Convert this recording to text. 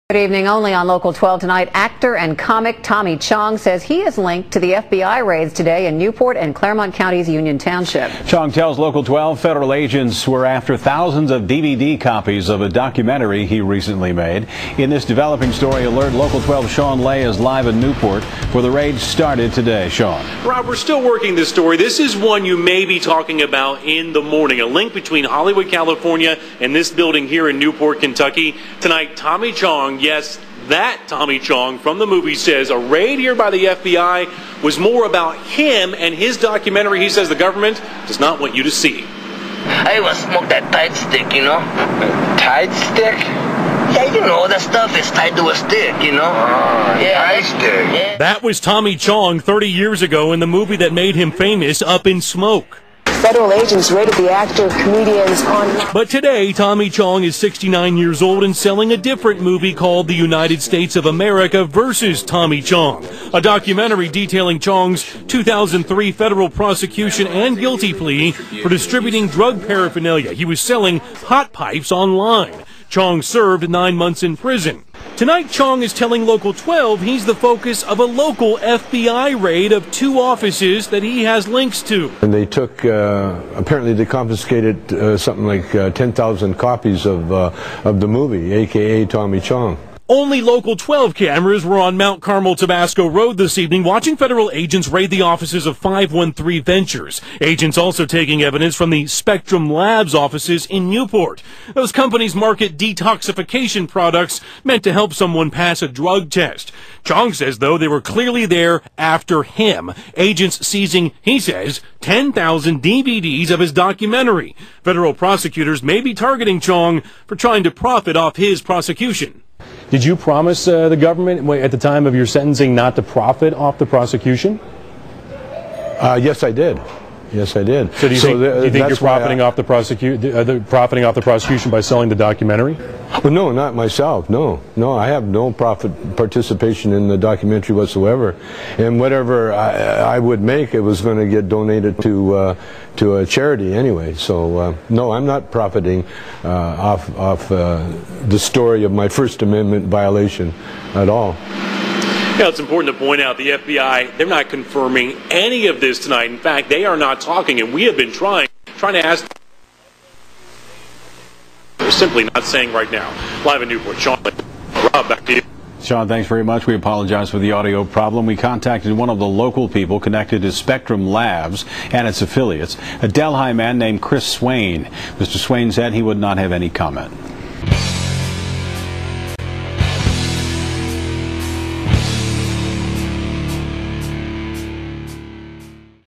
Good evening. Only on Local 12 tonight, actor and comic Tommy Chong says he is linked to the FBI raids today in Newport and Claremont County's Union Township. Chong tells Local 12 federal agents were after thousands of DVD copies of a documentary he recently made. In this developing story alert, Local 12 Sean Lay is live in Newport where the raids started today. Sean. Rob, we're still working this story. This is one you may be talking about in the morning. A link between Hollywood, California and this building here in Newport, Kentucky. Tonight, Tommy Chong, yes, that Tommy Chong from the movie, says a raid here by the FBI was more about him and his documentary he says the government does not want you to see. I even smoked that tight stick, you know. Tight stick? Yeah, you know, that stuff is tied to a stick, you know. Tight stick. Yeah. That was Tommy Chong 30 years ago in the movie that made him famous, Up in Smoke. Federal agents raided the actor, comedians on... But today, Tommy Chong is 69 years old and selling a different movie called The United States of America versus Tommy Chong, a documentary detailing Chong's 2003 federal prosecution and guilty plea for distributing drug paraphernalia. He was selling hot pipes online. Chong served 9 months in prison. Tonight, Chong is telling Local 12 he's the focus of a local FBI raid of 2 offices that he has links to. And they took, apparently they confiscated something like 10,000 copies of the movie, a.k.a. Tommy Chong. Only Local 12 cameras were on Mount Carmel Tabasco Road this evening watching federal agents raid the offices of 513 Ventures. Agents also taking evidence from the Spectrum Labs offices in Newport. Those companies market detoxification products meant to help someone pass a drug test. Chong says, though, they were clearly there after him. Agents seizing, he says, 10,000 DVDs of his documentary. Federal prosecutors may be targeting Chong for trying to profit off his prosecution. Did you promise the government at the time of your sentencing not to profit off the prosecution? Yes, I did. Yes, I did. So do you think you're profiting off the prosecution by selling the documentary? Well, no, not myself. No, I have no participation in the documentary whatsoever. And whatever I would make, it was going to get donated to a charity anyway. So no, I'm not profiting off the story of my First Amendment violation at all. Yeah, it's important to point out the FBI, they're not confirming any of this tonight. In fact, they are not talking, and we have been trying to ask. They're simply not saying right now. Live in Newport, Sean. Rob, back to you. Sean, thanks very much. We apologize for the audio problem. We contacted one of the local people connected to Spectrum Labs and its affiliates, a Delhi man named Chris Swain. Mr. Swain said he would not have any comment.